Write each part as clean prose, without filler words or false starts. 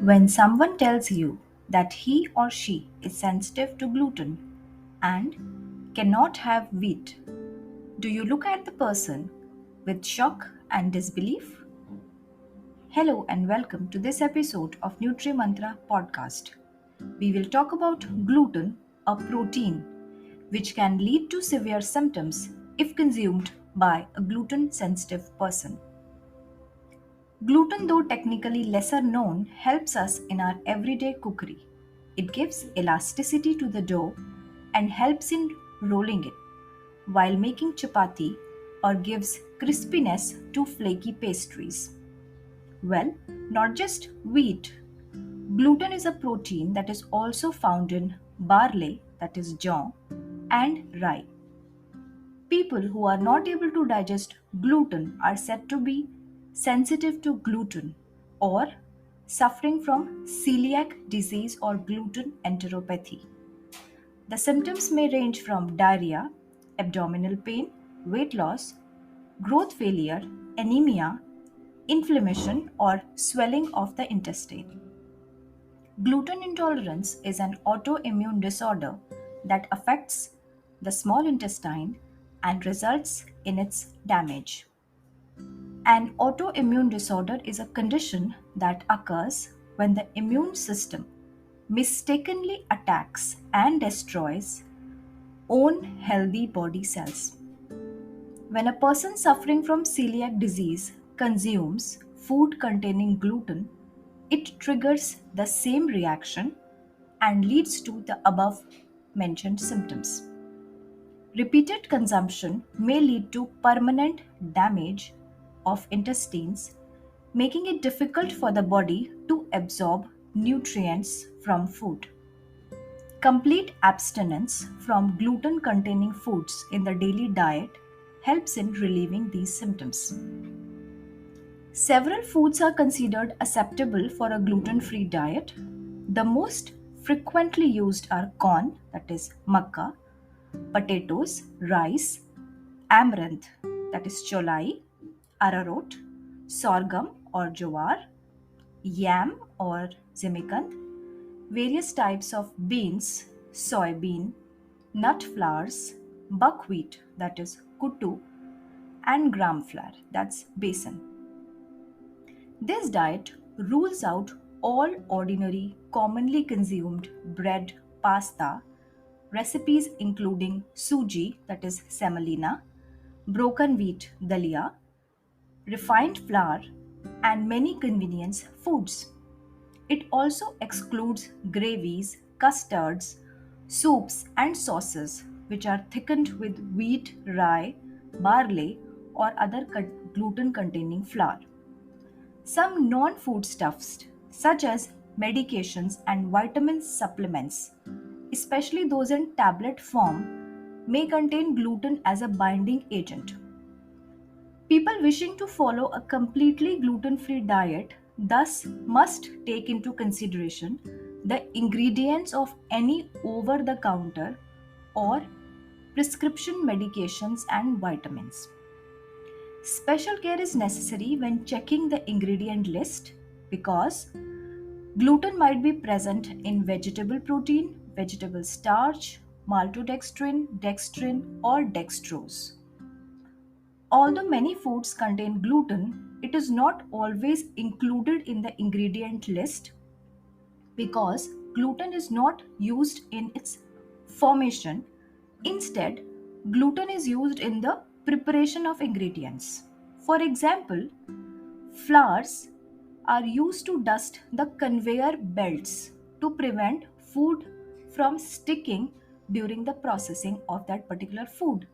When someone tells you that he or she is sensitive to gluten and cannot have wheat, do you look at the person with shock and disbelief? Hello and welcome to this episode of Nutri Mantra podcast. We will talk about gluten, a protein which can lead to severe symptoms if consumed by a gluten sensitive person. Gluten, though technically lesser known, helps us in our everyday cookery. It gives elasticity to the dough and helps in rolling it while making chapati or gives crispiness to flaky pastries. Well, not just wheat. Gluten is a protein that is also found in barley, that is jaw, and rye. People who are not able to digest gluten are said to be sensitive to gluten or suffering from celiac disease or gluten enteropathy. The symptoms may range from diarrhea, abdominal pain, weight loss, growth failure, anemia, inflammation, or swelling of the intestine. Gluten intolerance is an autoimmune disorder that affects the small intestine and results in its damage. An autoimmune disorder is a condition that occurs when the immune system mistakenly attacks and destroys own healthy body cells. When a person suffering from celiac disease consumes food containing gluten, it triggers the same reaction and leads to the above mentioned symptoms. Repeated consumption may lead to permanent damage of intestines, making it difficult for the body to absorb nutrients from food. Complete abstinence from gluten containing foods in the daily diet helps in relieving these symptoms. Several foods are considered acceptable for a gluten free diet. The most frequently used are corn, that is makka, potatoes, rice, amaranth, that is cholai, arrowroot, sorghum or jowar, yam or zimikanth, various types of beans, soybean, nut flours, buckwheat, that is kuttu, and gram flour, that's besan. This diet rules out all ordinary, commonly consumed bread, pasta, recipes including suji, that is semolina, broken wheat dalia, refined flour, and many convenience foods. It also excludes gravies, custards, soups, and sauces which are thickened with wheat, rye, barley, or other gluten containing flour. Some non foodstuffs, such as medications and vitamin supplements, especially those in tablet form, may contain gluten as a binding agent. People wishing to follow a completely gluten free diet thus must take into consideration the ingredients of any over the counter or prescription medications and vitamins. Special care is necessary when checking the ingredient list because gluten might be present in vegetable protein, vegetable starch, maltodextrin, dextrin, or dextrose. Although many foods contain gluten, it is not always included in the ingredient list because gluten is not used in its formation. Instead, gluten is used in the preparation of ingredients. For example, flours are used to dust the conveyor belts to prevent food from sticking during the processing of that particular food.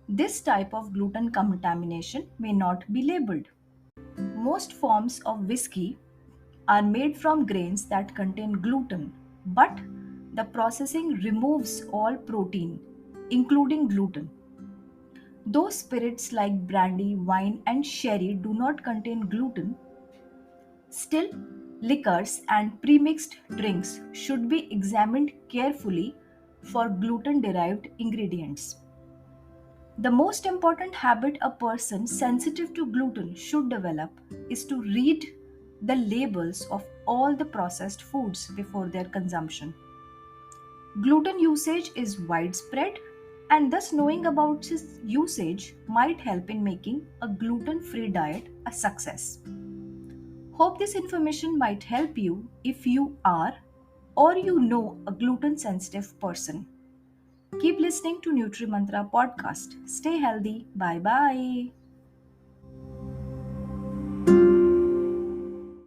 This type of gluten contamination may not be labeled. Most forms of whiskey are made from grains that contain gluten, but the processing removes all protein, including gluten. Those spirits like brandy, wine, and sherry do not contain gluten. Still, liquors and premixed drinks should be examined carefully for gluten derived ingredients. The most important habit a person sensitive to gluten should develop is to read the labels of all the processed foods before their consumption. Gluten usage is widespread, and thus knowing about its usage might help in making a gluten free diet a success. Hope this information might help you if you are or you know a gluten sensitive person. Keep listening to NutriMantra podcast. Stay healthy. Bye bye.